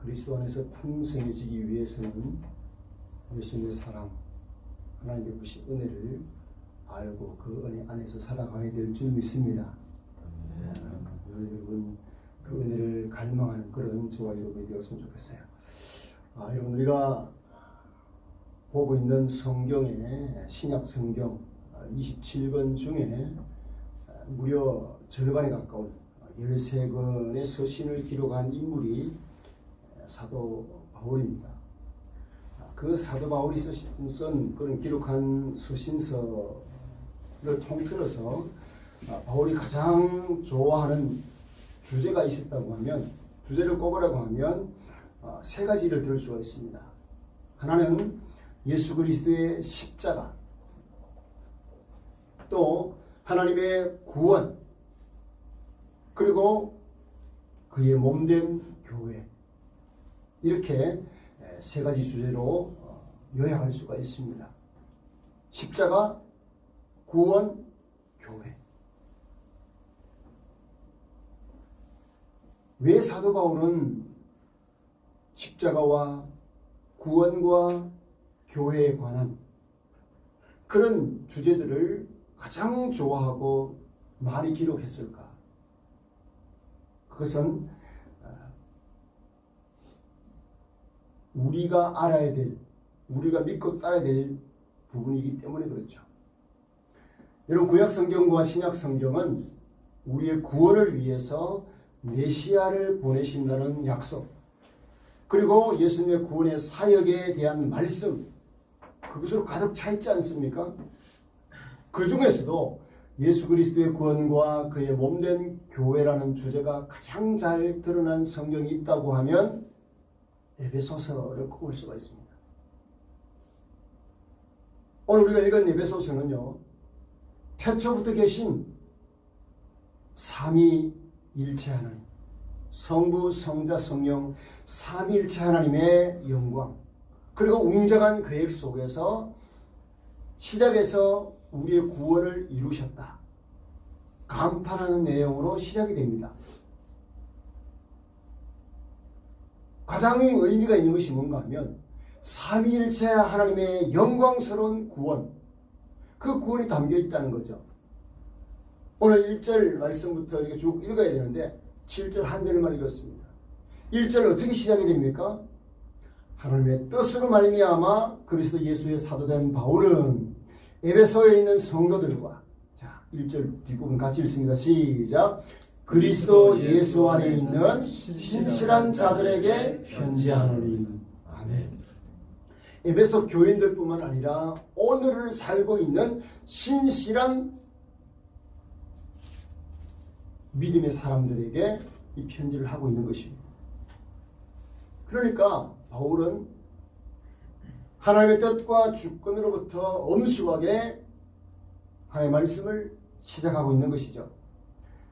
그리스도 안에서 풍성해지기 위해서는 예수님의 사랑, 하나님의 부신 은혜를 알고 그 은혜 안에서 살아가야 될 줄 믿습니다. 여러분 그 은혜를 갈망하는 그런 저와 여러분이 되었으면 좋겠어요. 여러분 우리가 보고 있는 성경의 신약 성경 27권 중에 무려 절반에 가까운 13권의 서신을 기록한 인물이 사도 바울입니다. 그 사도 바울이 쓴 그런 기록한 서신서를 통틀어서 바울이 가장 좋아하는 주제가 있었다고 하면, 주제를 꼽으라고 하면 세 가지를 들을 수가 있습니다. 하나는 예수 그리스도의 십자가, 또 하나님의 구원, 그리고 그의 몸된 교회, 이렇게 세 가지 주제로 요약할 수가 있습니다. 십자가, 구원, 교회. 왜 사도 바울은 십자가와 구원과 교회에 관한 그런 주제들을 가장 좋아하고 많이 기록했을까? 그것은 우리가 알아야 될, 우리가 믿고 따라야 될 부분이기 때문에 그렇죠. 여러분 구약 성경과 신약 성경은 우리의 구원을 위해서 메시아를 보내신다는 약속, 그리고 예수님의 구원의 사역에 대한 말씀, 그것으로 가득 차 있지 않습니까? 그 중에서도 예수 그리스도의 구원과 그의 몸된 교회라는 주제가 가장 잘 드러난 성경이 있다고 하면 에베소서를 꼽을 수가 있습니다. 오늘 우리가 읽은 에베소서는요, 태초부터 계신 삼위일체 하나님, 성부, 성자, 성령 삼위일체 하나님의 영광, 그리고 웅장한 계획 속에서 시작에서 우리의 구원을 이루셨다, 감탄하는 내용으로 시작이 됩니다. 가장 의미가 있는 것이 뭔가 하면 삼위일체 하나님의 영광스러운 구원, 그 구원이 담겨 있다는 거죠. 오늘 1절 말씀부터 이렇게 쭉 읽어야 되는데 7절 한 절만 읽었습니다. 1절 어떻게 시작이 됩니까? 하나님의 뜻으로 말미암아 그리스도 예수의 사도된 바울은 에베소에 있는 성도들과, 자 1절 뒷부분 같이 읽습니다. 시작. 그리스도 예수 안에 있는 신실한 자들에게 편지하노니. 아멘. 에베소 교인들뿐만 아니라 오늘을 살고 있는 신실한 믿음의 사람들에게 이 편지를 하고 있는 것입니다. 그러니까 바울은 하나님의 뜻과 주권으로부터 엄숙하게 하나님의 말씀을 시작하고 있는 것이죠.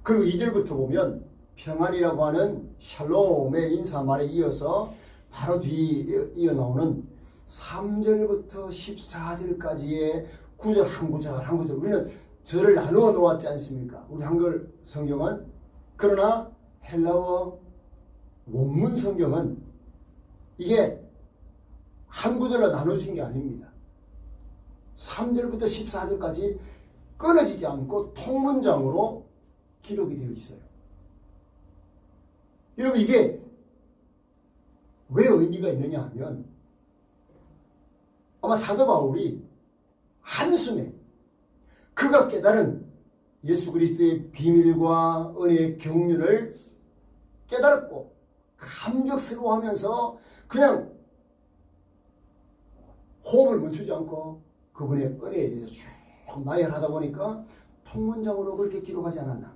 그리고 2절부터 보면 평안이라고 하는 샬롬의 인사말에 이어서 바로 뒤에 이어 나오는 3절부터 14절까지의 구절 한 구절 한 구절, 우리는 절을 나누어 놓았지 않습니까? 우리 한글 성경은. 그러나 헬라어 원문 성경은 이게 한 구절로 나눠진 게 아닙니다. 3절부터 14절까지 끊어지지 않고 통문장으로 기록이 되어 있어요. 여러분 이게 왜 의미가 있느냐 하면, 아마 사도 바울이 한숨에 그가 깨달은 예수 그리스도의 비밀과 은혜의 경륜을 깨달았고 감격스러워하면서 그냥 호흡을 멈추지 않고 그분의 은혜에 대해서 쭉 나열하다 보니까 통문장으로 그렇게 기록하지 않았나,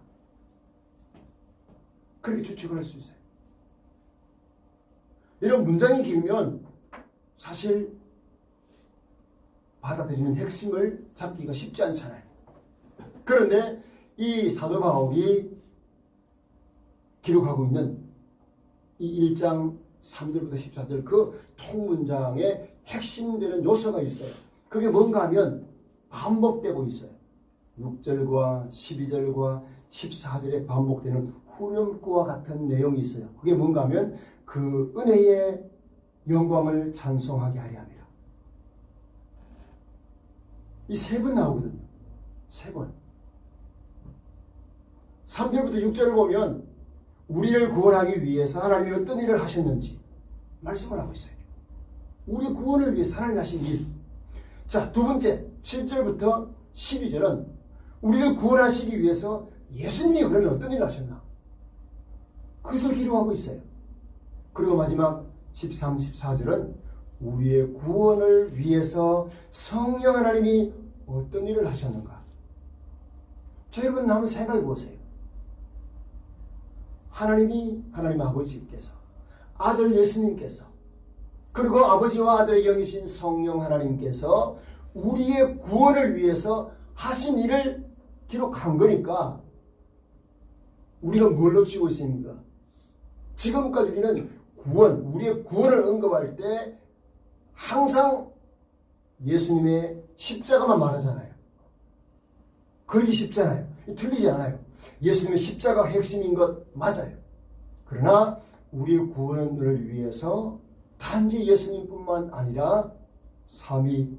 그렇게 추측을 할 수 있어요. 이런 문장이 길면 사실 받아들이는 핵심을 잡기가 쉽지 않잖아요. 그런데 이 사도 바울이 기록하고 있는 이 1장 3절부터 14절 그 통문장의 핵심되는 요소가 있어요. 그게 뭔가 하면 반복되고 있어요. 6절과 12절과 14절에 반복되는 후렴구와 같은 내용이 있어요. 그게 뭔가 하면 그 은혜의 영광을 찬송하게 하려 함이라. 이 세 번 나오거든요. 세 번. 3절부터 6절을 보면 우리를 구원하기 위해서 하나님이 어떤 일을 하셨는지 말씀을 하고 있어요. 우리 구원을 위해서 하나님이 하신 일. 자, 두 번째 7절부터 12절은 우리를 구원하시기 위해서 예수님이 그러면 어떤 일을 하셨나? 그것을 기록하고 있어요. 그리고 마지막 13, 14절은 우리의 구원을 위해서 성령 하나님이 어떤 일을 하셨는가? 자, 여러분 한번 생각해 보세요. 하나님 아버지께서, 아들 예수님께서, 그리고 아버지와 아들의 영이신 성령 하나님께서 우리의 구원을 위해서 하신 일을 기록한 거니까 우리가 뭘 놓치고 있습니까? 지금까지 우리는 우리의 구원을 언급할 때 항상 예수님의 십자가만 말하잖아요. 그러기 쉽잖아요. 틀리지 않아요. 예수님의 십자가가 핵심인 것 맞아요. 그러나 우리의 구원을 위해서 단지 예수님뿐만 아니라 삼위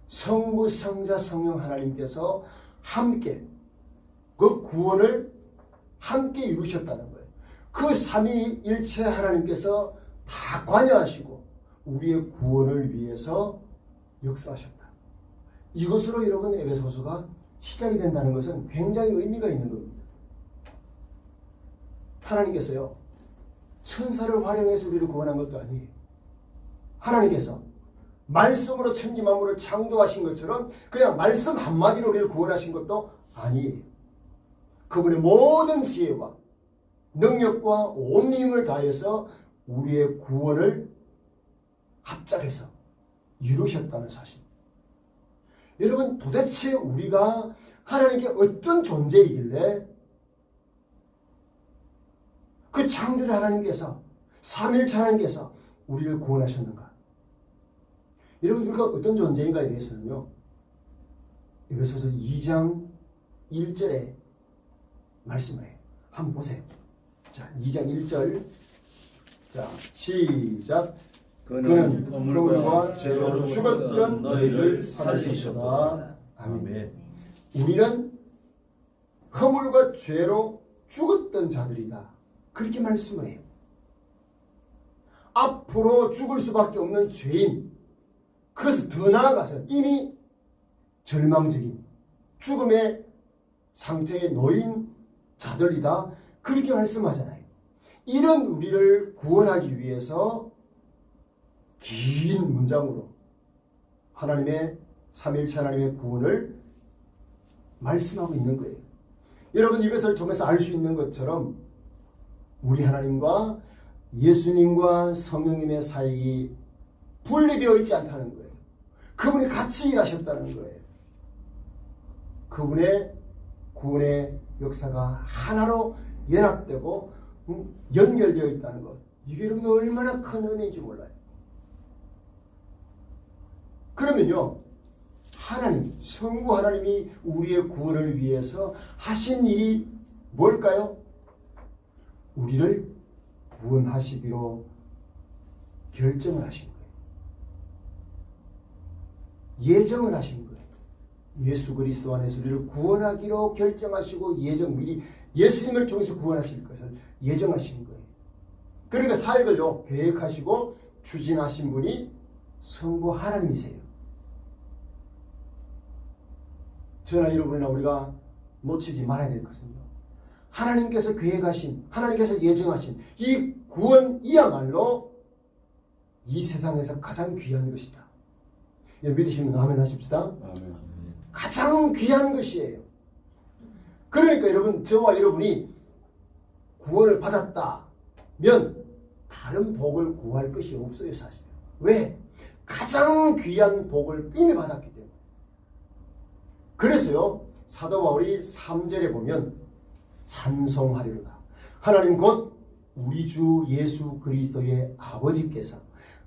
성부, 성자, 성령 하나님께서 함께 그 구원을 함께 이루셨다는 거예요. 그 삼위일체 하나님께서 다 관여하시고 우리의 구원을 위해서 역사하셨다. 이것으로 여러분 에베소서가 시작이 된다는 것은 굉장히 의미가 있는 겁니다. 하나님께서요, 천사를 활용해서 우리를 구원한 것도 아니에요. 하나님께서 말씀으로 천지 만물을 창조하신 것처럼 그냥 말씀 한마디로 우리를 구원하신 것도 아니에요. 그분의 모든 지혜와 능력과 온 힘을 다해서 우리의 구원을 합작해서 이루셨다는 사실. 여러분, 도대체 우리가 하나님께 어떤 존재이길래 그 창조자 하나님께서, 삼위일체 하나님께서 우리를 구원하셨는가? 여러분, 우리가 어떤 존재인가에 대해서는요, 에베소서 2장 1절에 말씀을 해요. 한번 보세요. 자, 2장 1절. 자, 시작. 그는 허물과 죄로 죽었던 너희를 살리셨다. 아멘. 우리는 허물과 죄로 죽었던 자들이다. 그렇게 말씀을 해요. 앞으로 죽을 수밖에 없는 죄인, 그래서 더 나아가서 이미 절망적인 죽음의 상태에 놓인 자들이다. 그렇게 말씀하잖아요. 이런 우리를 구원하기 위해서 긴 문장으로 하나님의 삼위일체 하나님의 구원을 말씀하고 있는 거예요. 여러분, 이것을 통해서 알 수 있는 것처럼 우리 하나님과 예수님과 성령님의 사역이 분리되어 있지 않다는 거예요. 그분이 같이 일하셨다는 거예요. 그분의 구원의 역사가 하나로 연합되고 연결되어 있다는 것. 이게 여러분 얼마나 큰 은혜인지 몰라요. 그러면요, 하나님, 성부 하나님이 우리의 구원을 위해서 하신 일이 뭘까요? 우리를 구원하시기로 결정을 하신 거예요. 예정을 하신 거예요. 예수 그리스도 안에서 우리를 구원하기로 결정하시고 미리 예수님을 통해서 구원하실 것을 예정하신 거예요. 그러니까 사역을요, 계획하시고 추진하신 분이 성부 하나님이세요. 저나 여러분이나 우리가 놓치지 말아야 될 것은요, 하나님께서 계획하신, 하나님께서 예정하신 이 구원이야말로 이 세상에서 가장 귀한 것이다. 믿으시면 아멘 하십시다. 아멘. 가장 귀한 것이에요. 그러니까 여러분, 저와 여러분이 구원을 받았다면 다른 복을 구할 것이 없어요, 사실. 왜? 가장 귀한 복을 이미 받았기 때문에. 그래서요, 사도 바울이 3절에 보면 찬송하리로다. 하나님 곧 우리 주 예수 그리스도의 아버지께서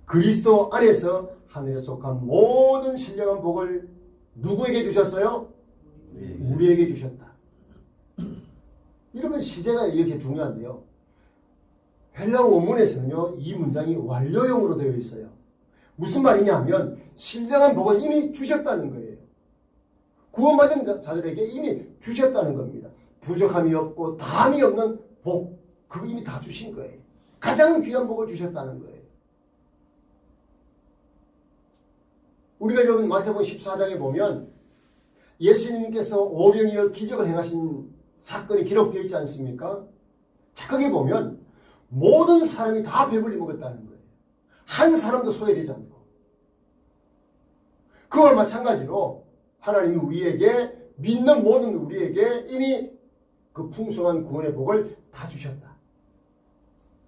그리스도 안에서 하늘에 속한 모든 신령한 복을 누구에게 주셨어요? 우리에게 주셨다. 이러면 시제가 이렇게 중요한데요. 헬라어 원문에서는요, 이 문장이 완료형으로 되어 있어요. 무슨 말이냐 하면 신령한 복을 이미 주셨다는 거예요. 구원받은 자들에게 이미 주셨다는 겁니다. 부족함이 없고 다함이 없는 복, 그거 이미 다 주신 거예요. 가장 귀한 복을 주셨다는 거예요. 우리가 여러분 마태복음 14장에 보면 예수님께서 오병이어 기적을 행하신 사건이 기록되어 있지 않습니까? 착하게 보면 모든 사람이 다 배불리 먹었다는 거예요. 한 사람도 소외되지 않고. 그와 마찬가지로 하나님이 우리에게, 믿는 모든 우리에게 이미 그 풍성한 구원의 복을 다 주셨다.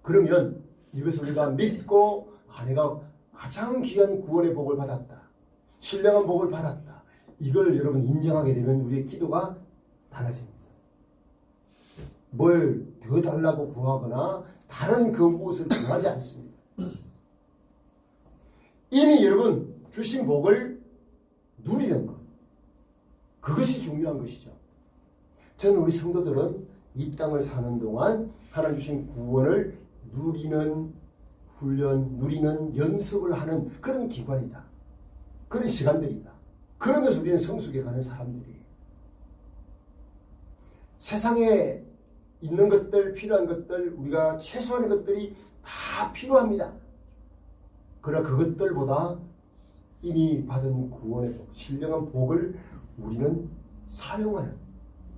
그러면 이것을 우리가 믿고 내가 가장 귀한 구원의 복을 받았다. 신령한 복을 받았다. 이걸 여러분 인정하게 되면 우리의 기도가 달라집니다. 뭘 더 달라고 구하거나 다른 그 무엇을 구하지 않습니다. 이미 여러분 주신 복을 누리는 것, 그것이 중요한 것이죠. 저는 우리 성도들은 이 땅을 사는 동안 하나님 주신 구원을 누리는 훈련, 누리는 연습을 하는 그런 기관이다. 그런 시간들이다. 그러면서 우리는 성숙해 가는 사람들이에요. 세상에 있는 것들, 필요한 것들, 우리가 최소한의 것들이 다 필요합니다. 그러나 그것들보다 이미 받은 구원의 복, 신령한 복을 우리는 사용하는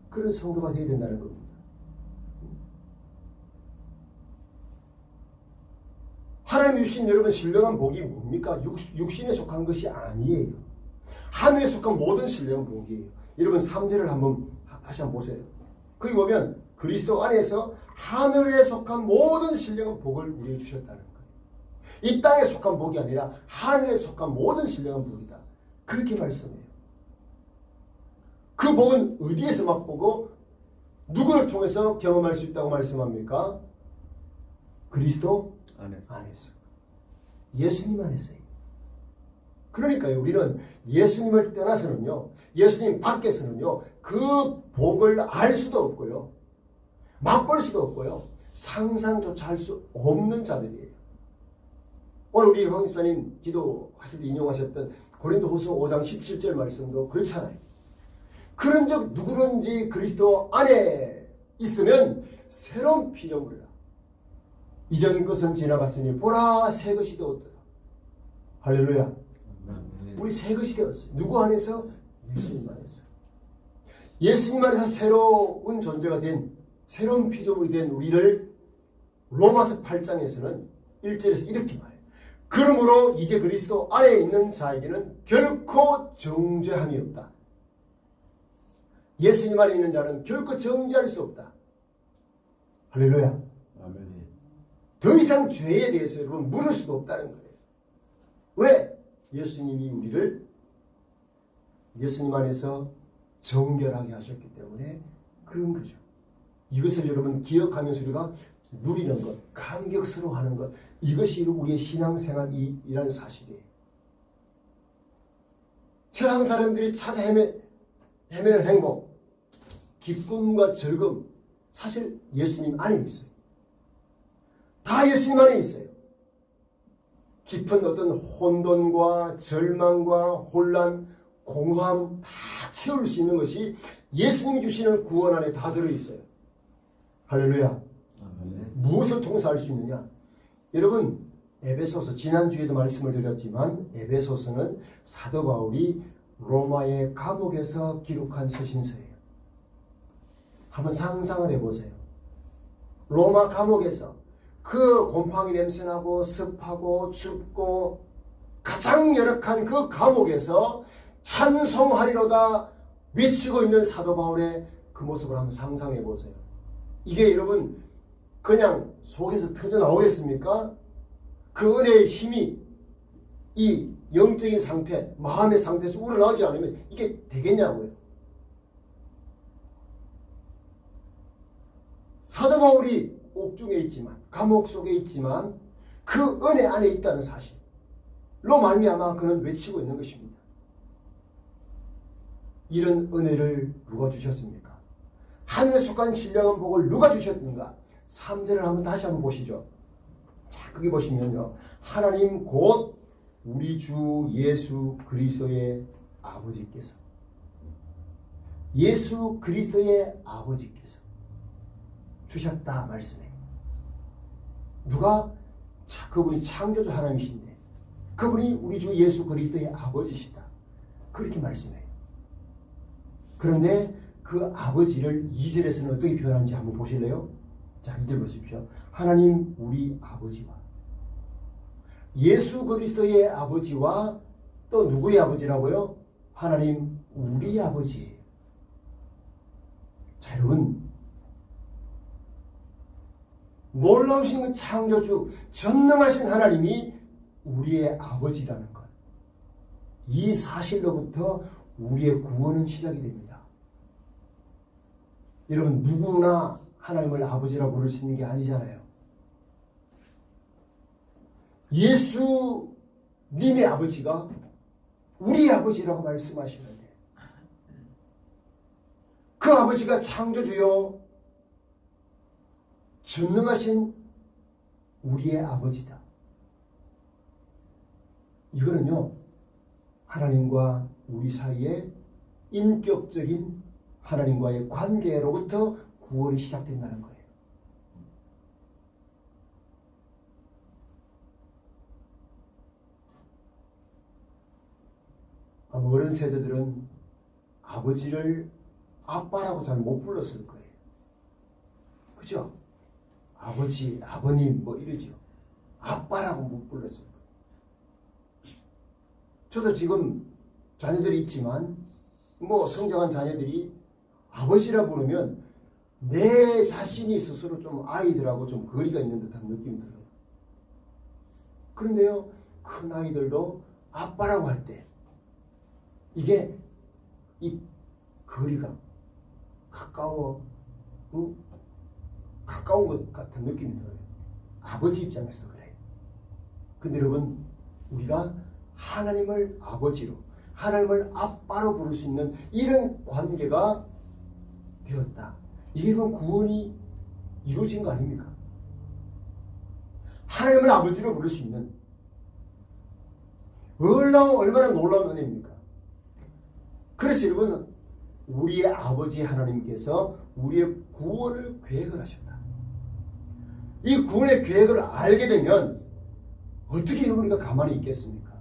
그런 성도가 되어야 된다는 겁니다. 하나님 주신 여러분 신령한 복이 뭡니까? 육신에 속한 것이 아니에요. 하늘에 속한 모든 신령한 복이에요. 여러분 3절을 한번 다시 한번 보세요. 거기 보면 그리스도 안에서 하늘에 속한 모든 신령한 복을 우리에게 주셨다는 거예요. 이 땅에 속한 복이 아니라 하늘에 속한 모든 신령한 복이다. 그렇게 말씀해요. 그 복은 어디에서 맛보고 누구를 통해서 경험할 수 있다고 말씀합니까? 그리스도 안에서. 예수님 안에서요. 그러니까요, 우리는 예수님을 떠나서는요, 예수님 밖에서는요, 그 복을 알 수도 없고요, 맛볼 수도 없고요, 상상조차 할 수 없는 자들이에요. 오늘 우리 황 집사님 기도하실 때 인용하셨던 고린도후서 5장 17절 말씀도 그렇잖아요. 그런즉 누구든지 그리스도 안에 있으면 새로운 피조물이라. 이전 것은 지나갔으니 보라 새 것이 되었다. 할렐루야. 우리 새 것이 되었어요. 누구 안에서? 예수님 안에서. 예수님 안에서 새로운 존재가 된, 새로운 피조물이 된 우리를 로마서 8장에서는 1절에서 이렇게 말해요. 그러므로 이제 그리스도 안에 있는 자에게는 결코 정죄함이 없다. 예수님 안에 있는 자는 결코 정죄할 수 없다. 할렐루야. 아멘. 더 이상 죄에 대해서 여러분 물을 수도 없다는 거예요. 왜? 예수님이 우리를 예수님 안에서 정결하게 하셨기 때문에 그런 거죠. 이것을 여러분 기억하면서 우리가 누리는 것, 감격스러워하는 것, 이것이 우리의 신앙생활이라는 사실이에요. 세상 사람들이 찾아 헤매는 행복, 기쁨과 즐거움, 사실 예수님 안에 있어요. 다 예수님 안에 있어요. 깊은 어떤 혼돈과 절망과 혼란, 공허함 다 채울 수 있는 것이 예수님이 주시는 구원 안에 다 들어있어요. 할렐루야. 무엇을 통해서 알 수 있느냐? 여러분, 에베소서, 지난주에도 말씀을 드렸지만 에베소서는 사도 바울이 로마의 감옥에서 기록한 서신서예요. 한번 상상을 해보세요. 로마 감옥에서 그 곰팡이 냄새나고 습하고 춥고 가장 열악한 그 감옥에서 찬송하리로다 외치고 있는 사도 바울의 그 모습을 한번 상상해 보세요. 이게 여러분 그냥 속에서 터져 나오겠습니까? 그 은혜의 힘이 이 영적인 상태, 마음의 상태에서 우러나오지 않으면 이게 되겠냐고요. 사도 바울이 옥중에 있지만, 감옥 속에 있지만 그 은혜 안에 있다는 사실로 말미암아 그는 외치고 있는 것입니다. 이런 은혜를 누가 주셨습니까? 하늘에 속한 신령한 복을 누가 주셨는가? 3절을 한번 다시 한번 보시죠. 자, 거기 보시면요. 하나님 곧 우리 주 예수 그리스도의 아버지께서, 예수 그리스도의 아버지께서 주셨다 말씀해요. 누가? 자, 그분이 창조주 하나님이신데 그분이 우리 주 예수 그리스도의 아버지시다. 그렇게 말씀해요. 그런데 그 아버지를 2절에서는 어떻게 표현하는지 한번 보실래요? 자, 2절 보십시오. 하나님 우리 아버지와 예수 그리스도의 아버지와 또 누구의 아버지라고요? 하나님 우리 아버지예요. 자, 여러분, 놀라우신 그 창조주 전능하신 하나님이 우리의 아버지라는 것, 이 사실로부터 우리의 구원은 시작이 됩니다. 여러분, 누구나 하나님을 아버지라고 부를 수 있는 게 아니잖아요. 예수님의 아버지가 우리 아버지라고 말씀하시는데 그 아버지가 창조주요 전능하신 우리의 아버지다. 이거는요, 하나님과 우리 사이에 인격적인 하나님과의 관계로부터 구원이 시작된다는 거예요. 아마 어른 세대들은 아버지를 아빠라고 잘 못 불렀을 거예요. 그죠? 아버지, 아버님 뭐 이러죠. 아빠라고 못 불렀을 거예요. 저도 지금 자녀들이 있지만 뭐 성장한 자녀들이 아버지라 부르면 내 자신이 스스로 좀 아이들하고 좀 거리가 있는 듯한 느낌이 들어요. 그런데요, 큰 아이들도 아빠라고 할 때 이게 이 거리가 가까운 것 같은 느낌이 들어요. 아버지 입장에서 그래요. 근데 여러분, 우리가 하나님을 아버지로, 하나님을 아빠로 부를 수 있는 이런 관계가 되었다. 이게 그럼 구원이 이루어진 거 아닙니까? 하나님을 아버지로 부를 수 있는 얼마나 놀라운 은혜입니까? 그래서 여러분, 우리의 아버지 하나님께서 우리의 구원을 계획을 하셨다. 이 구원의 계획을 알게 되면 어떻게 여러분 우리가 가만히 있겠습니까?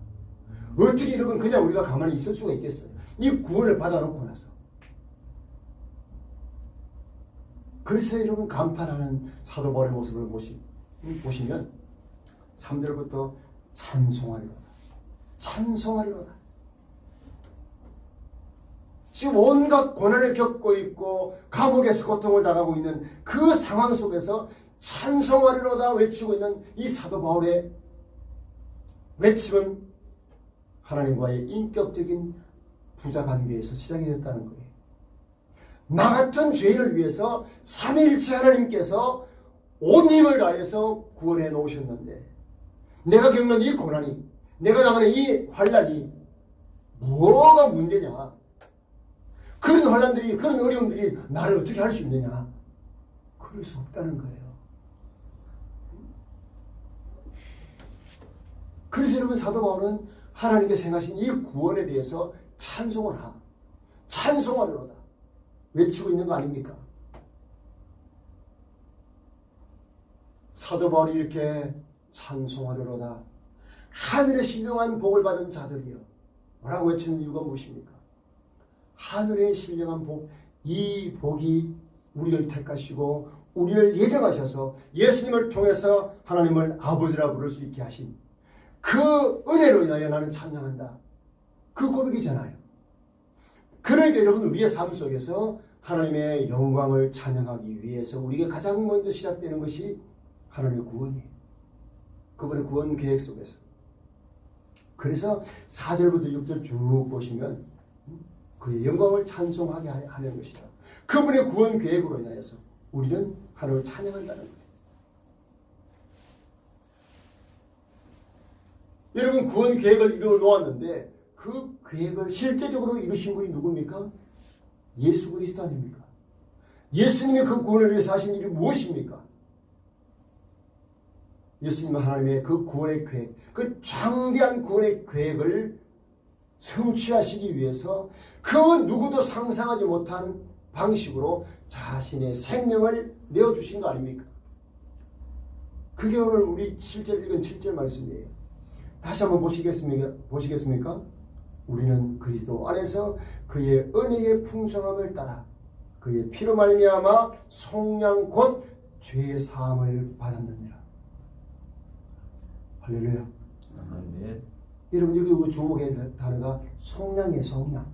어떻게 여러분 그냥 우리가 가만히 있을 수가 있겠어요? 이 구원을 받아놓고 나서. 그래서 여러분 감탄하는 사도 바울의 모습을 보시면 3절부터 찬송하리로다. 찬송하리로다. 지금 온갖 고난을 겪고 있고 감옥에서 고통을 당하고 있는 그 상황 속에서 찬송하리로다 외치고 있는 이 사도 바울의 외침은 하나님과의 인격적인 부자관계에서 시작이 됐다는 거예요. 나 같은 죄인을 위해서 삼위일체 하나님께서 온 힘을 다해서 구원해 놓으셨는데 내가 겪는 이 고난이, 내가 당하는 이 환난이 뭐가 문제냐? 그런 환난들이, 그런 어려움들이 나를 어떻게 할 수 있느냐? 그럴 수 없다는 거예요. 그래서 여러분, 사도 바울은 하나님께서 행하신 이 구원에 대해서 찬송하리로다 외치고 있는 거 아닙니까? 사도 바울이 이렇게 찬송하리로다, 하늘의 신령한 복을 받은 자들이여 라고 외치는 이유가 무엇입니까? 하늘의 신령한 복, 이 복이 우리를 택하시고 우리를 예정하셔서 예수님을 통해서 하나님을 아버지라 부를 수 있게 하신 그 은혜로 인하여 나는 찬양한다. 그 고백이잖아요. 그러니까 여러분, 우리의 삶 속에서 하나님의 영광을 찬양하기 위해서 우리에게 가장 먼저 시작되는 것이 하나님의 구원이에요. 그분의 구원 계획 속에서. 그래서 4절부터 6절 쭉 보시면 그의 영광을 찬송하게 하는 것이다. 그분의 구원 계획으로 인하여서 우리는 하나님을 찬양한다는 거예요. 여러분, 구원 계획을 이루어 놓았는데 그 계획을 실제적으로 이루신 분이 누굽니까? 예수 그리스도 아닙니까? 예수님의 그 구원을 위해서 하신 일이 무엇입니까? 예수님은 하나님의 그 구원의 계획, 그 장대한 구원의 계획을 성취하시기 위해서 그 누구도 상상하지 못한 방식으로 자신의 생명을 내어주신 거 아닙니까? 그게 오늘 우리 7절 읽은 7절 말씀이에요. 다시 한번 보시겠습니까? 우리는 그리스도 안에서 그의 은혜의 풍성함을 따라 그의 피로 말미암아 속량 곧 죄의 사함을 받았느니라. 할렐루야. 아멘. 여러분 여기 주목해야 단어가 속량이에요. 속량.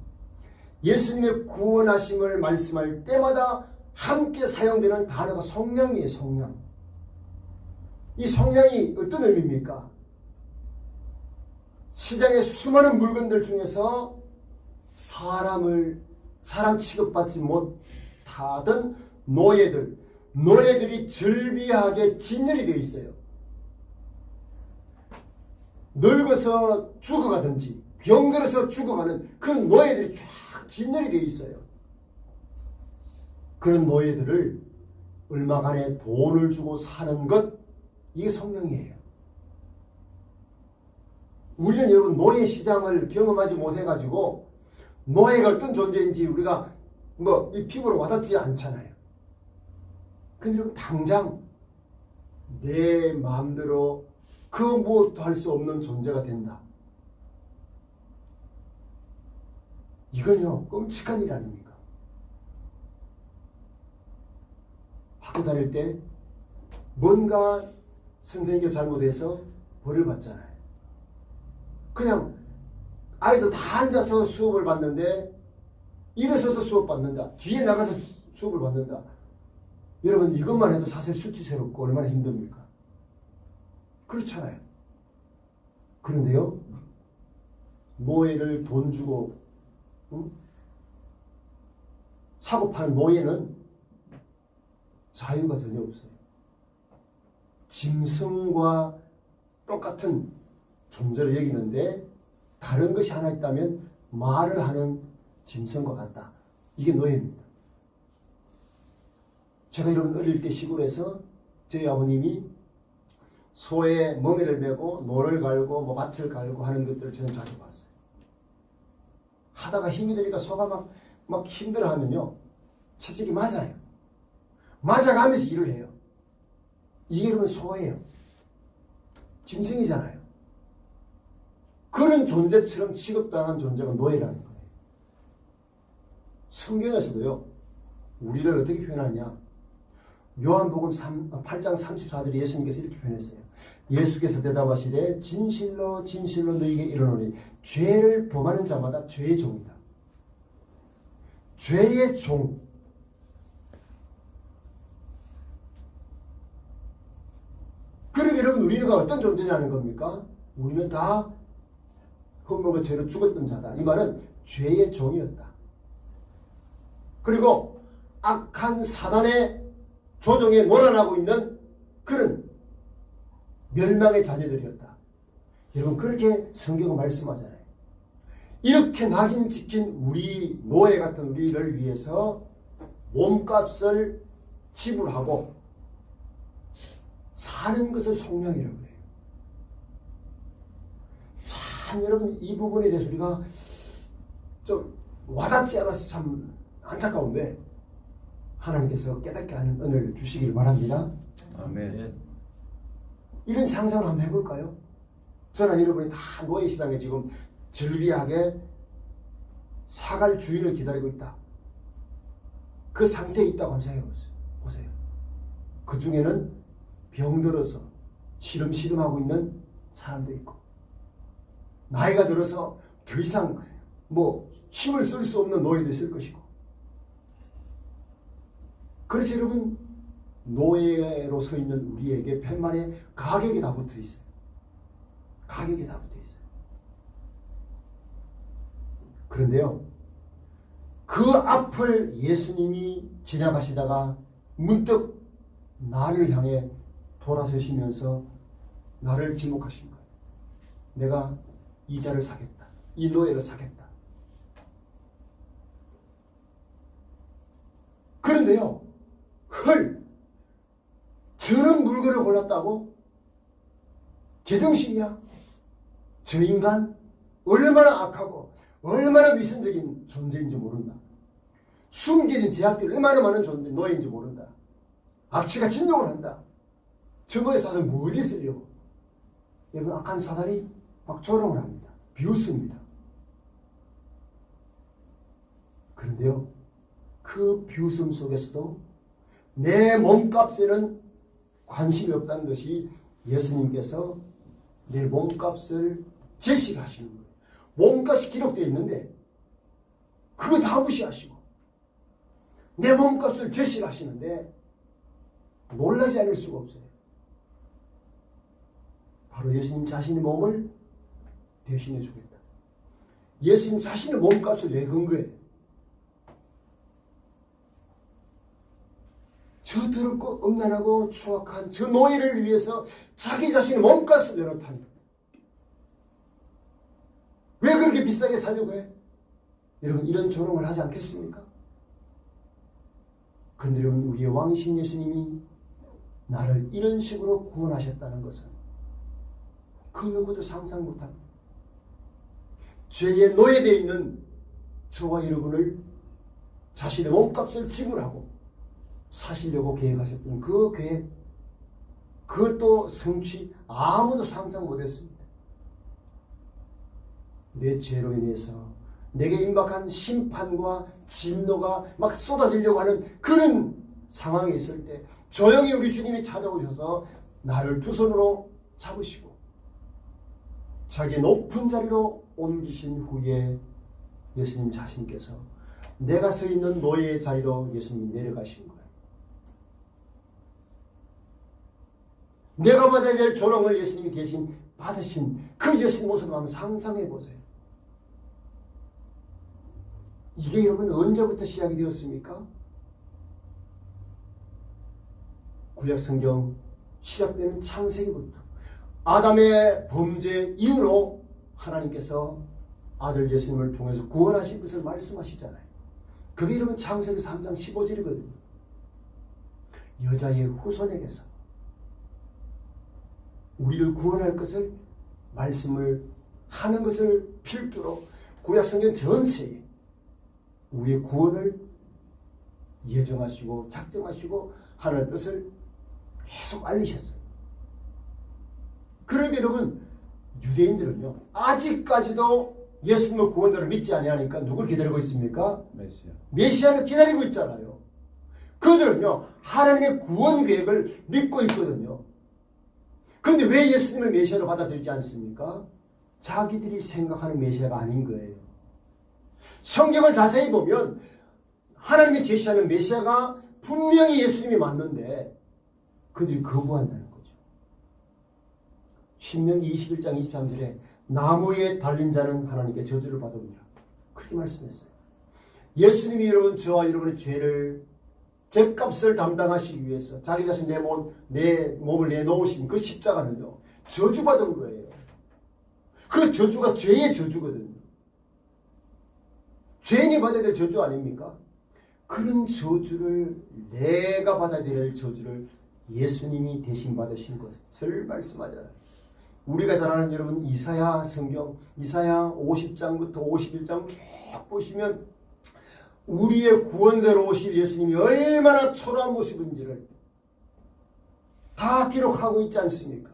예수님의 구원하심을 말씀할 때마다 함께 사용되는 단어가 속량이에요. 속량. 이 속량이 어떤 의미입니까? 시장의 수많은 물건들 중에서 사람 취급받지 못하던 노예들이 즐비하게 진열이 되어 있어요. 늙어서 죽어가든지 병들어서 죽어가는 그 노예들이 쫙 진열이 되어 있어요. 그런 노예들을 얼마간의 돈을 주고 사는 것, 이게 성령이에요. 우리는 여러분 노예 시장을 경험하지 못해가지고 노예가 어떤 존재인지 우리가 이 피부로 와닿지 않잖아요. 근데 여러분 당장 내 마음대로 그 무엇도 할 수 없는 존재가 된다. 이건요 끔찍한 일 아닙니까? 학교 다닐 때 뭔가 선생님이 잘못해서 벌을 받잖아요. 그냥 아이들 다 앉아서 수업을 받는데 일어서서 수업 받는다. 뒤에 나가서 수업을 받는다. 여러분 이것만 해도 사실 수치스럽고 얼마나 힘듭니까? 그렇잖아요. 그런데요 노예를 돈 주고 사고 파는 노예는 자유가 전혀 없어요. 짐승과 똑같은 존재를 여기는데 다른 것이 하나 있다면 말을 하는 짐승과 같다. 이게 노예입니다. 제가 여러분 어릴 때 시골에서 저희 아버님이 소에 멍에를 메고 노를 갈고 밭을 갈고 하는 것들을 저는 자주 봤어요. 하다가 힘이 드니까 소가 막 힘들어하면요 채찍이 맞아요. 맞아가면서 일을 해요. 이게 그러면 소예요. 짐승이잖아요. 그런 존재처럼 취급당한 존재가 노예라는 거예요. 성경에서도요 우리를 어떻게 표현하냐. 요한복음 8장 34절에 예수님께서 이렇게 표현했어요. 예수께서 대답하시되 진실로 진실로 너희에게 이르노니 죄를 범하는 자마다 죄의 종이다. 죄의 종. 그러게 여러분 우리가 어떤 존재냐는 겁니까? 우리는 다 흠목의 죄로 죽었던 자다. 이 말은 죄의 종이었다. 그리고 악한 사단의 조종에 놀아나고 있는 그런 멸망의 자녀들이었다. 여러분 그렇게 성경은 말씀하잖아요. 이렇게 낙인 찍힌 우리 노예 같은 우리를 위해서 몸값을 지불하고 사는 것을 속량이라고 해요. 참 여러분 이 부분에 대해서 우리가 좀 와닿지 않아서 참 안타까운데 하나님께서 깨닫게 하는 은혜를 주시기를 바랍니다. 아멘. 이런 상상을 한번 해볼까요? 저는 여러분이 다 노예 시장에 지금 즐비하게 사갈 주인을 기다리고 있다. 그 상태에 있다고 한번 생각해 보세요. 그 중에는 병들어서 시름시름하고 있는 사람도 있고 나이가 들어서 더 이상 힘을 쓸 수 없는 노예도 있을 것이고 그래서 여러분 노예로 서 있는 우리에게 팻말에 가격이 다 붙어 있어요. 가격이 다 붙어 있어요. 그런데요 그 앞을 예수님이 지나가시다가 문득 나를 향해 돌아서시면서 나를 지목하신 거예요. 내가 이 자를 사겠다. 이 노예를 사겠다. 그런데요 저런 물건을 골랐다고? 제정신이야? 저 인간 얼마나 악하고 얼마나 위선적인 존재인지 모른다. 숨겨진 제약들이 얼마나 많은 존재, 노예인지 모른다. 악취가 진동을 한다. 저거에 사서 뭐 어디 쓰려고? 여러분, 악한 사단이 막 조롱을 합니다. 비웃습니다. 그런데요, 그 비웃음 속에서도 내 몸값에는 관심이 없다는 것이 예수님께서 내 몸값을 제시하시는 거예요. 몸값이 기록되어 있는데 그거 다 무시하시고 내 몸값을 제시하시는데 놀라지 않을 수가 없어요. 바로 예수님 자신의 몸을 대신해 주겠다. 예수님 자신의 몸값을 내건 거예요. 저 더럽고 음란하고 추악한 저 노예를 위해서 자기 자신의 몸값을 내놓다니. 왜 그렇게 비싸게 사려고 해? 여러분, 이런 조롱을 하지 않겠습니까? 그런데 여러분, 우리의 왕이신 예수님이 나를 이런 식으로 구원하셨다는 것은 그 누구도 상상 못합니다. 죄에 노예되어 있는 저와 여러분을 자신의 몸값을 지불하고 사시려고 계획하셨던 그 계획, 그것도 성취 아무도 상상 못했습니다. 내 죄로 인해서 내게 임박한 심판과 진노가 막 쏟아지려고 하는 그런 상황에 있을 때 조용히 우리 주님이 찾아오셔서 나를 두 손으로 잡으시고 자기 높은 자리로 옮기신 후에 예수님 자신께서 내가 서 있는 노예의 자리로 예수님이 내려가신 거예요. 내가 받아야 될 조롱을 예수님이 대신 받으신 그 예수님 모습을 한번 상상해 보세요. 이게 여러분 언제부터 시작이 되었습니까? 구약 성경 시작되는 창세기부터 아담의 범죄 이후로 하나님께서 아들 예수님을 통해서 구원하신 것을 말씀하시잖아요. 그게 여러분 창세기 3장 15절이거든요. 여자의 후손에게서 우리를 구원할 것을 말씀을 하는 것을 필두로 구약 성경 전체에 우리의 구원을 예정하시고 작정하시고 하나님의 뜻을 계속 알리셨어요. 그러게 여러분, 유대인들은요 아직까지도 예수님을 구원자로 믿지 아니하니까 누굴 기다리고 있습니까? 메시아를 기다리고 있잖아요. 그들은요 하나님의 구원 계획을 믿고 있거든요. 그런데 왜 예수님을 메시아로 받아들이지 않습니까? 자기들이 생각하는 메시아가 아닌 거예요. 성경을 자세히 보면 하나님이 제시하는 메시아가 분명히 예수님이 맞는데 그들이 거부한다는 거죠. 신명기 21장 23절에 나무에 달린 자는 하나님께 저주를 받으리라, 그렇게 말씀했어요. 예수님이 여러분 저와 여러분의 죄를 죄값을 담당하시기 위해서 자기 자신 내 몸을 내놓으신 그 십자가는요 저주받은 거예요. 그 저주가 죄의 저주거든요. 죄인이 받아야 될 저주 아닙니까? 그런 저주를, 내가 받아야 될 저주를 예수님이 대신 받으신 것을 말씀하잖아요. 우리가 잘 아는 여러분 이사야 성경, 이사야 50장부터 51장 쭉 보시면 우리의 구원자로 오실 예수님이 얼마나 초라한 모습인지를 다 기록하고 있지 않습니까?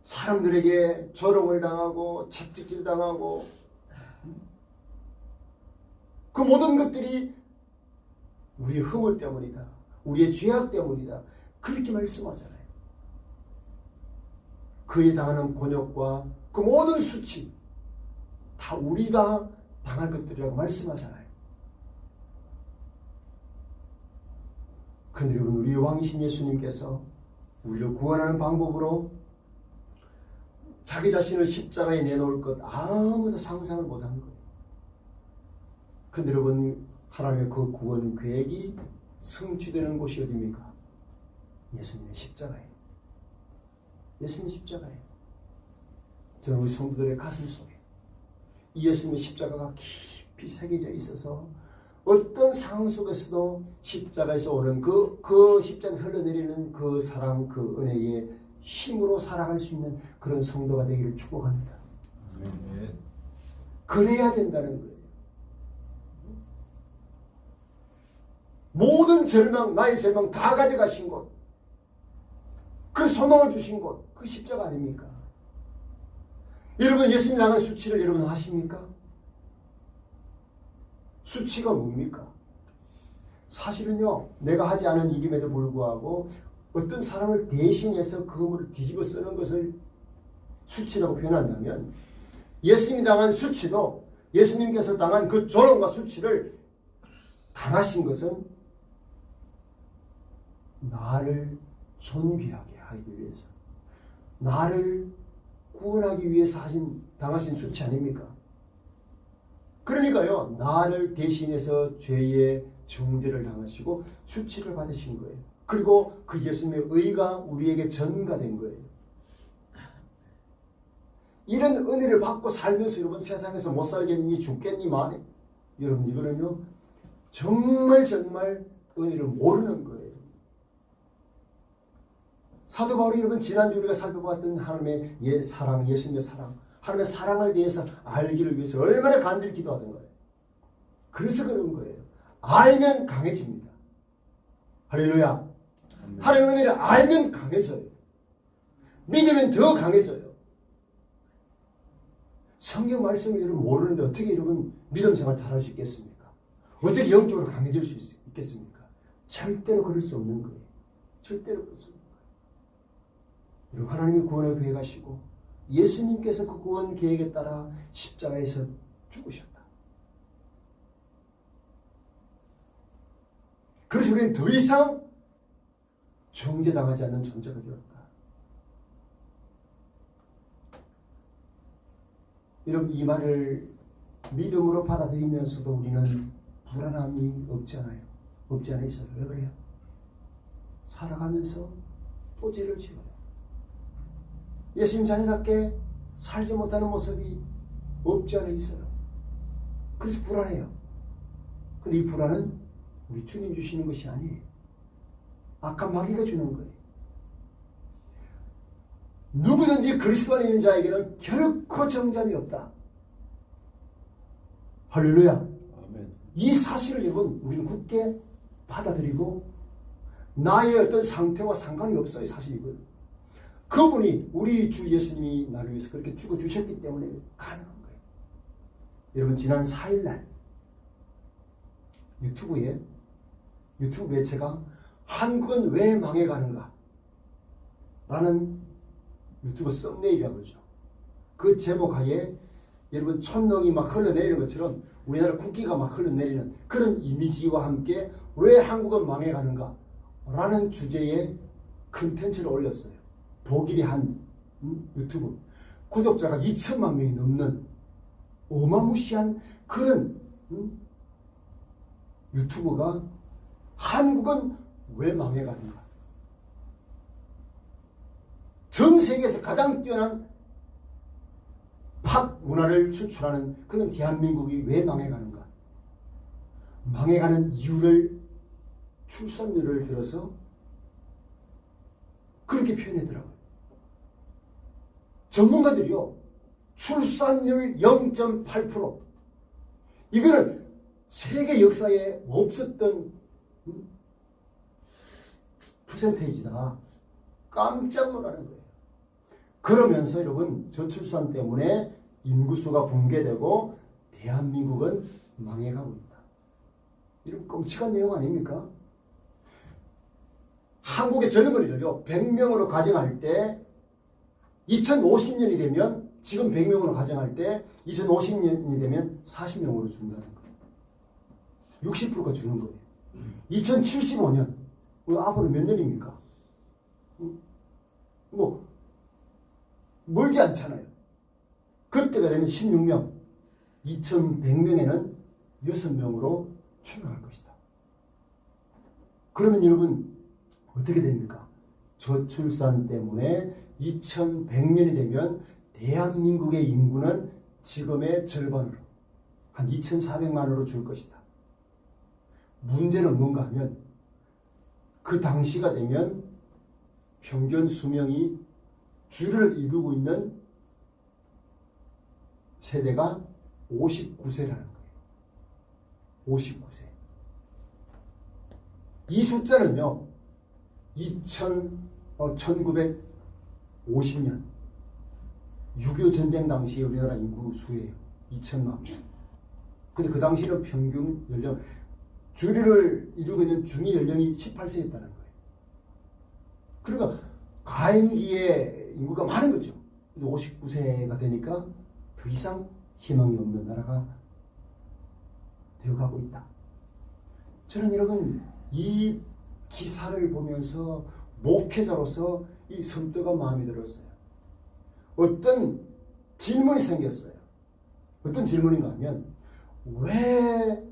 사람들에게 조롱을 당하고 채찍질 당하고 그 모든 것들이 우리의 허물 때문이다, 우리의 죄악 때문이다, 그렇게 말씀하잖아요. 그에 당하는 곤욕과 그 모든 수치 다 우리가 당할 것들이라고 말씀하잖아요. 그런데 여러분, 우리의 왕이신 예수님께서 우리를 구원하는 방법으로 자기 자신을 십자가에 내놓을 것 아무도 상상을 못한 거예요. 그런데 여러분, 하나님의 그 구원 계획이 성취되는 곳이 어디입니까? 예수님의 십자가예요. 예수님의 십자가예요. 저는 우리 성도들의 가슴 속에 이 예수님의 십자가가 깊이 새겨져 있어서 어떤 상황 속에서도 십자가에서 오는 그 십자가 흘러내리는 그 사랑, 그 은혜의 힘으로 살아갈 수 있는 그런 성도가 되기를 축복합니다. 아멘. 그래야 된다는 거예요. 모든 절망, 나의 절망 다 가져가신 곳, 그 소망을 주신 곳, 그 십자가 아닙니까? 여러분, 예수님 당한 수치를 여러분 하십니까? 수치가 뭡니까? 사실은요, 내가 하지 않은 일임에도 불구하고 어떤 사람을 대신해서 그 허물을 뒤집어 쓰는 것을 수치라고 표현한다면, 예수님이 당한 수치도 예수님께서 당한 그 조롱과 수치를 당하신 것은 나를 존귀하게 하기 위해서, 나를 구원하기 위해서 당하신 수치 아닙니까? 그러니까요, 나를 대신해서 죄의 정죄를 당하시고 수치를 받으신 거예요. 그리고 그 예수님의 의가 우리에게 전가된 거예요. 이런 은혜를 받고 살면서 여러분 세상에서 못 살겠니, 죽겠니, 만에 여러분 이거는요 정말 은혜를 모르는 거예요. 사도 바울이 여러분 지난주 우리가 살펴봤던 하나님의 사랑, 예수님의 사랑, 하나님의 사랑을 대해서 알기를 위해서 얼마나 간절히 기도하던 거예요. 그래서 그런 거예요. 알면 강해집니다. 할렐루야. 하나님의 은혜를 알면 강해져요. 믿으면 더 강해져요. 성경 말씀을 여러분 모르는데 어떻게 여러분 믿음 생활 잘할 수 있겠습니까? 어떻게 영적으로 강해질 수 있겠습니까? 절대로 그럴 수 없는 거예요. 절대로 그럴 수 없는 거예요. 여러분 하나님이 구원을 계획하시고 예수님께서 그 구원 계획에 따라 십자가에서 죽으셨다. 그래서 우리는 더 이상 정죄당하지 않는 존재가 되었다. 여러분 이 말을 믿음으로 받아들이면서도 우리는 불안함이 없지 않아요. 없지 않아 있어요. 왜 그래요? 살아가면서 또 죄를 지어요. 예수님 자녀답게 살지 못하는 모습이 없지 않아 있어요. 그래서 불안해요. 근데 이 불안은 우리 주님 주시는 것이 아니에요. 악한 마귀가 주는 거예요. 누구든지 그리스도 안에 있는 자에게는 결코 정잠이 없다. 할렐루야. 아멘. 이 사실을 여러분 우리는 굳게 받아들이고 나의 어떤 상태와 상관이 없어요. 사실 이건. 그분이 우리 주 예수님이 나를 위해서 그렇게 죽어주셨기 때문에 가능한 거예요. 여러분 지난 4일날 유튜브에 제가 한국은 왜 망해가는가 라는 유튜브 썸네일이라고 그러죠. 그 제목 하에 여러분 천렁이 막 흘러내리는 것처럼 우리나라 국기가 막 흘러내리는 그런 이미지와 함께 왜 한국은 망해가는가 라는 주제의 컨텐츠를 올렸어요. 독일의 한 유튜브 구독자가 2천만 명이 넘는 어마무시한 그런 유튜브가 한국은 왜 망해가는가, 전 세계에서 가장 뛰어난 팝 문화를 추출하는 그런 대한민국이 왜 망해가는가, 망해가는 이유를 출산율을 들어서 그렇게 표현하더라고요. 전문가들이요, 출산율 0.8%, 이거는 세계 역사에 없었던 퍼센테이지다. 깜짝 놀라는 거예요. 그러면서 여러분 저출산 때문에 인구수가 붕괴되고 대한민국은 망해가고 있다. 이런 끔찍한 내용 아닙니까? 한국의 젊은이들요 100명으로 가정할 때 2050년이 되면, 지금 100명으로 가정할 때 2050년이 되면 40명으로 준다는 거예요. 60%가 주는 거예요. 2075년 앞으로 몇 년입니까? 뭐 멀지 않잖아요. 그때가 되면 16명, 2100명에는 6명으로 출생할 것이다. 그러면 여러분 어떻게 됩니까? 저출산 때문에 2100년이 되면 대한민국의 인구는 지금의 절반으로 한 2400만으로 줄 것이다. 문제는 뭔가 하면 그 당시가 되면 평균 수명이 주를 이루고 있는 세대가 59세라는 거예요. 59세. 이 숫자는요, 1950년 6.25 전쟁 당시에 우리나라 인구 수예요. 2천만 명. 근데 그 당시는 평균 연령, 주류를 이루고 있는 중위 연령이 18세였다는 거예요. 그러니까 가임기에 인구가 많은 거죠. 근데 59세가 되니까 더 이상 희망이 없는 나라가 되어가고 있다. 저는 여러분 이 기사를 보면서 목회자로서 이 성도가 마음에 들었어요. 어떤 질문이 생겼어요. 어떤 질문인가 하면 왜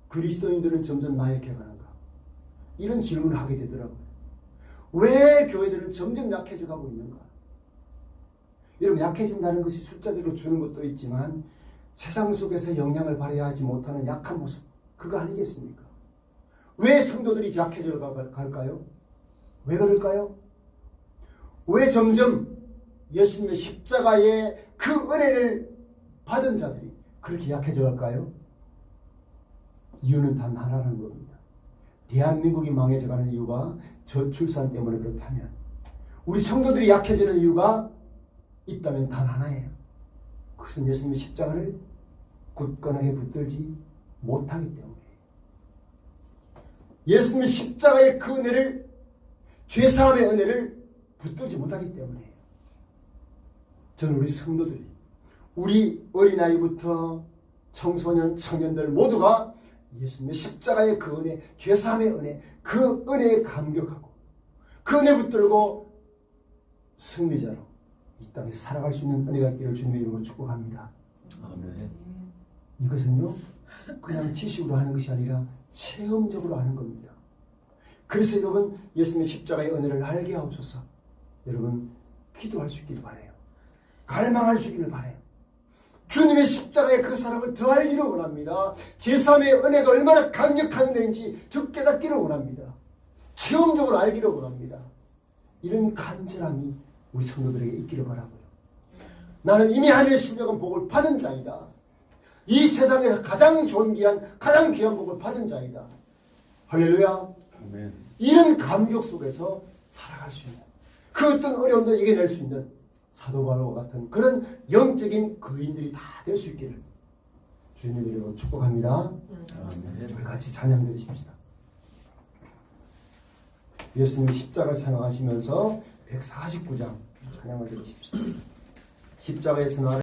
그리스도인들은 점점 나약해가는가? 이런 질문을 하게 되더라고요. 왜 교회들은 점점 약해져 가고 있는가? 여러분, 약해진다는 것이 숫자대로 주는 것도 있지만 세상 속에서 영향을 발휘하지 못하는 약한 모습, 그거 아니겠습니까? 왜 성도들이 약해져 갈까요? 왜 그럴까요? 왜 점점 예수님의 십자가의 그 은혜를 받은 자들이 그렇게 약해져 갈까요? 이유는 단 하나라는 겁니다. 대한민국이 망해져가는 이유가 저출산 때문에 그렇다면, 우리 성도들이 약해지는 이유가 있다면 단 하나예요. 그것은 예수님의 십자가를 굳건하게 붙들지 못하기 때문이에요. 예수님의 십자가의 그 은혜를, 죄사함의 은혜를 붙들지 못하기 때문이에요. 저는 우리 성도들이, 우리 어린아이부터 청소년, 청년들 모두가 예수님의 십자가의 그 은혜, 죄사함의 은혜, 그 은혜에 감격하고 그 은혜 붙들고 승리자로 이 땅에서 살아갈 수 있는 은혜가 있기를 주님의 이름으로 축복합니다. 아멘. 이것은요, 그냥 지식으로 하는 것이 아니라 체험적으로 하는 겁니다. 그래서 여러분, 예수님의 십자가의 은혜를 알게 하옵소서. 여러분, 기도할 수 있기를 바라요. 갈망할 수 있기를 바라요. 주님의 십자가의 그 사랑을 더 알기를 원합니다. 제3의 은혜가 얼마나 강력한 은혜인지 더 깨닫기를 원합니다. 체험적으로 알기를 원합니다. 이런 간절함이 우리 성도들에게 있기를 바라고요. 나는 이미 하늘의 신령한 복을 받은 자이다. 이 세상에서 가장 존귀한, 가장 귀한 복을 받은 자이다. 할렐루야. 아멘. 이런 감격 속에서 살아갈 수 있는, 그 어떤 어려움도 이겨낼 수 있는 사도 바울과 같은 그런 영적인 거인들이 다 될 수 있기를 주님의 이름으로 축복합니다. 아멘. 우리 같이 찬양 드리십시다. 예수님이 십자가를 생각하시면서 149장 찬양을 드리십시다. 십자가에서 나를